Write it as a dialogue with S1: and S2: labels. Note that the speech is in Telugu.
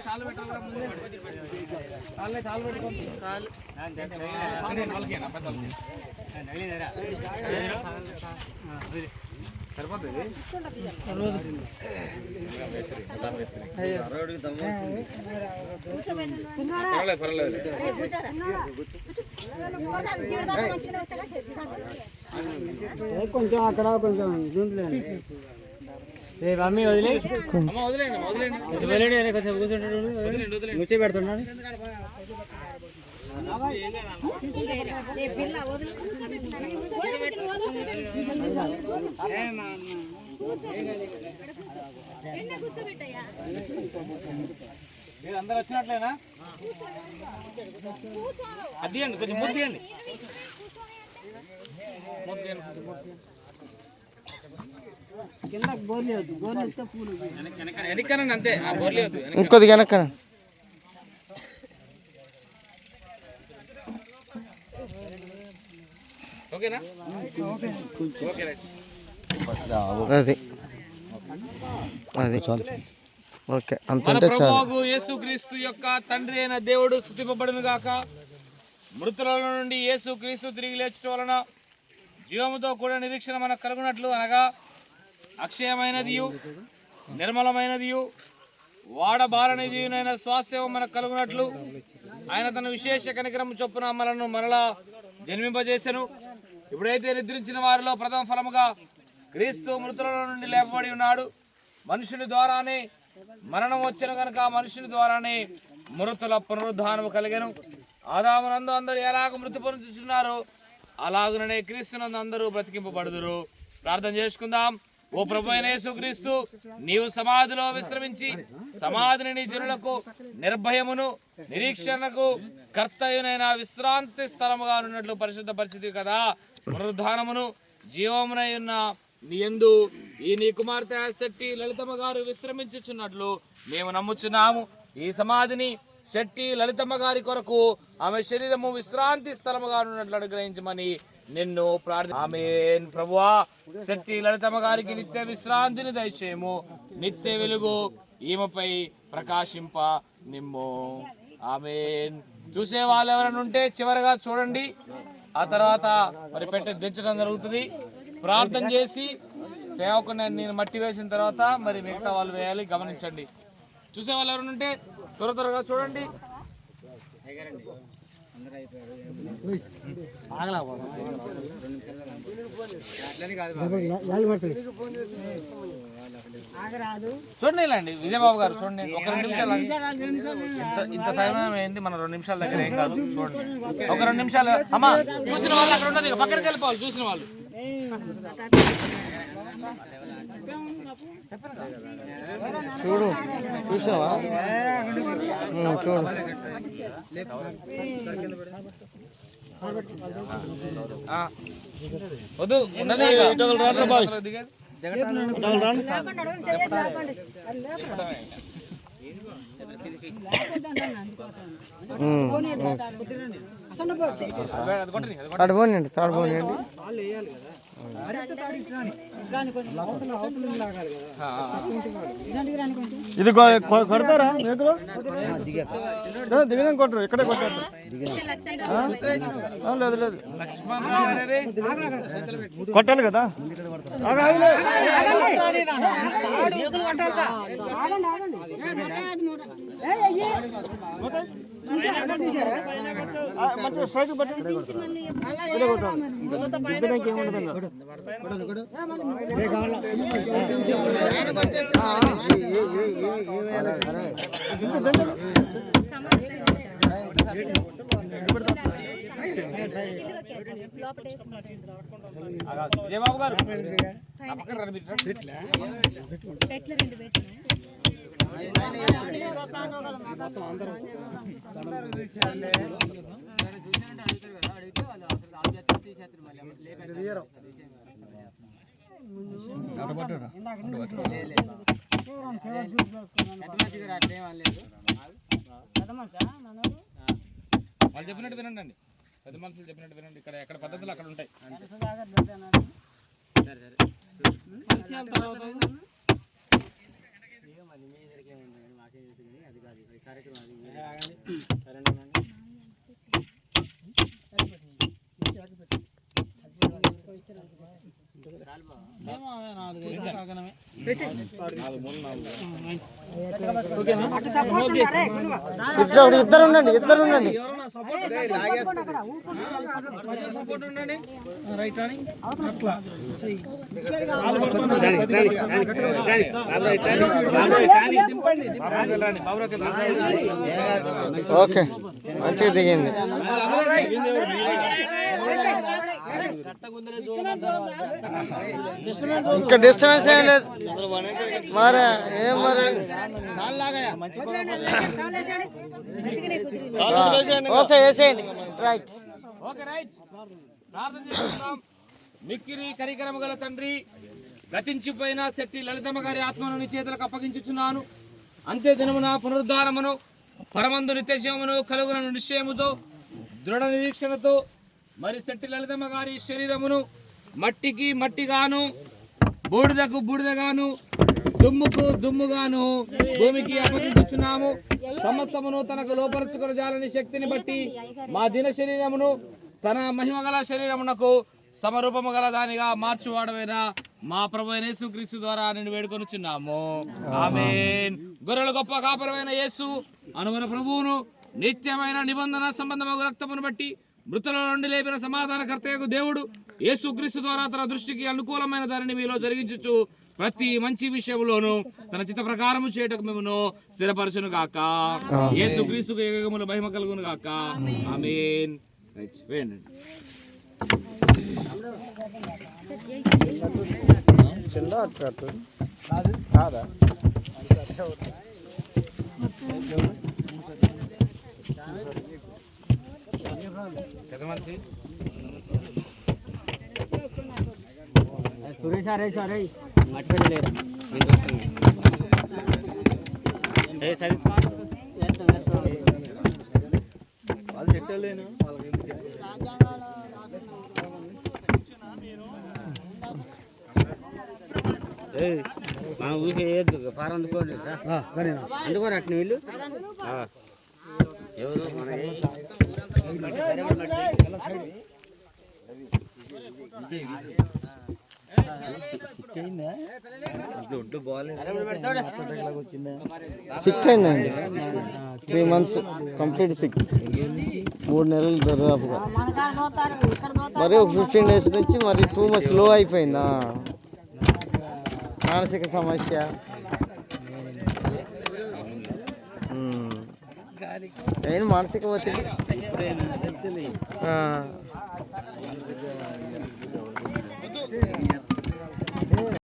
S1: చాలు పెట్టాలి ముందే చాలు పెట్టుకోండి సరిపోతుంది పర్లేదు
S2: కొంచెం అక్కడ కొంచెం మమ్మీ వదిలే ముచ్చే పెడుతున్నాడు
S1: అందరు వచ్చినట్లేనా అది అండి కొంచెం ముద్దియండి వెనక్కనండి అంతే బోర్లేదు
S2: ఇంకొద్ది వెనక్కన
S1: ఓకేనా ఓకే
S2: అది అది ఓకే
S1: మన ప్రభువు యేసుక్రీస్తు యొక్క తండ్రి అయిన దేవుడు స్తుతింపబడును గాక. మృతుల నుండి యేసుక్రీస్తు తిరిగి లేచడం వలన జీవముతో కూడా నిరీక్షణ మనకు కలుగునట్లు, అనగా అక్షయమైనదియు నిర్మలమైనదియు వాడబారనిదియునైన స్వాస్థ్యం మనకు కలుగునట్లు ఆయన తన విశేష కనికరం చొప్పున మనలను మరలా జన్మింపజేసెను. ఇప్పుడైతే నిద్రించిన వారిలో ప్రథమ ఫలముగా క్రీస్తు మృతుల నుండి లేపబడి ఉన్నాడు. మనుషుని ద్వారానే మరణం వచ్చెను కనుక మనుషుని ద్వారానే మృతుల పునరుద్ధానము కలిగెను. ఆదామునందు అందరూ ఎలాగ మృతి పొందుతున్నారో అలాగుననే క్రీస్తునందు అందరూ బ్రతికింపబడుదురు. ప్రార్థన చేసుకుందాం. ఓ ప్రభు అయిన యేసుక్రీస్తు, నీవు సమాధిలో విశ్రమించి సమాధిని నీ జనులకు నిర్భయమును నిరీక్షణకు కర్తయునైన విశ్రాంతి స్థలముగా ఉన్నట్లు పరిశుద్ధ పరిస్థితి కదా. పునరుద్ధానమును జీవమునై ఉన్న నీ యందు ఈ నీ కుమార్తె శెట్టి లలితమ్మ గారు విశ్రమించుచున్నట్లు మేము నమ్ముచున్నాము. ఈ సమాధిని శెట్టి లలితమ్మ గారి కొరకు ఆమె శరీరము విశ్రాంతి స్థలముగా ఉన్నట్లు అనుగ్రహించమని నిన్ను ప్రార్థన. ఆమేన్. ప్రభువా, శెట్టి లలితమ్మ గారికి నిత్య విశ్రాంతిని దయచేయము. నిత్య వెలుగు ఈమెపై ప్రకాశింప నిమ్ము. ఆమేన్. చూసే వాళ్ళు ఎవరైనా ఉంటే చివరిగా చూడండి. ఆ తర్వాత మరి పెట్టి దించడం జరుగుతుంది. ప్రార్థన చేసి సేవకుని నేను మట్టి వేసిన తర్వాత మరి మిగతా వాళ్ళు వేయాలి. గమనించండి. చూసే వాళ్ళు ఎవరైనా ఉంటే త్వరగా చూడండి. చూడండి ఇలాండి విజయబాబు గారు చూడండి. ఒక 2 నిమిషాలు ఇంత సమయం ఏంటి, మన 2 నిమిషాల దగ్గర ఏం కాదు. చూడండి ఒక 2 నిమిషాలు. అమ్మా, చూసిన వాళ్ళు అక్కడ ఉండదు, పక్కనకి వెళ్ళిపోవాలి. చూసిన వాళ్ళు
S2: చూడు, చూసావా? చూడు.
S1: వద్దు ఉన్నది
S2: తడబోనండి, తడబోనండి. ఇది కొడతారా? దిగిన కొట్టరు, ఇక్కడే కొట్టారు. లేదు లేదు, కొట్టాలి కదా. మంచిగా స్ట్రైట్ పట్టండి.
S1: విజయబాబు గారు వాళ్ళు చెప్పినట్టు వినండి అండి. పెద్ద మనుషులు చెప్పినట్టు వినండి. ఇక్కడ ఎక్కడ పద్ధతులు అక్కడ ఉంటాయి.
S2: ఇద్దరు ఉండండి ఓకే మంచిగా దిగింది ఇంకా డిస్టర్బెన్స్ ఏం లేదు మరి ఏం మరి వేసేయండి రైట్
S1: ఓకే రైట్ ప్రార్థన చేసుకుందాం. మిక్కిరి కరికరము గల తండ్రి, గతించిపోయిన శెట్టి లలితమ్మ గారి ఆత్మను నీ చేతులకు అప్పగించుచున్నాను. అంత్య దినమున పునరుద్ధారమును పరమందు నిత్యజీవమును కలుగులను నిశ్చయముతో దృఢ నిరీక్షణతో మరి శెట్టి లలితమ్మ గారి శరీరమును మట్టికి మట్టిగాను, బూడిదకు బూడిదగాను, దుమ్ముకు దుమ్ముగాను భూమికి అప్పగించుచున్నాము. సమస్తమును తనకు లోపరుచుకుని జాలని శక్తిని బట్టి మా దిన శరీరమును తన మహిమగల శరీరమునకు సమరూపము గల దానిగా మార్చువాడమైన మా ప్రభు అయిన యేసుక్రీస్తు ద్వారా నేను వేడుకొనుచున్నాము. ఆమేన్. గొర్రెల గొప్ప కాపరమైన యేసు అనువన ప్రభువును నిత్యమైన నిబంధన సంబంధమైన రక్తమును బట్టి మృతుల నుండి లేపిన సమాధానకర్తయగు దేవుడు యేసుక్రీస్తు ద్వారా తన దృష్టికి అనుకూలమైన దానిని మీలో జరిగించుచు ప్రతి మంచి విషయంలోనూ తన చిత్త ప్రకారము చేయటకు మేము స్థిరపరచును గాక. యేసుక్రీస్తుకు యుగముల మహిమ కలుగును గాక. ఆమేన్. వేయండి.
S3: మన ఊరికే వేయద్దు పార అందుకోండి అందుకోరు అట్ని వీళ్ళు ఎవరు
S2: సిక్ అయిందండి 3 months కంప్లీట్ సిక్ 3 నెలలు దాదాపుగా మరి 15 days నుంచి మరి 2 months లో అయిపోయిందా మానసిక సమస్య నేను మానసిక ఒత్తిడి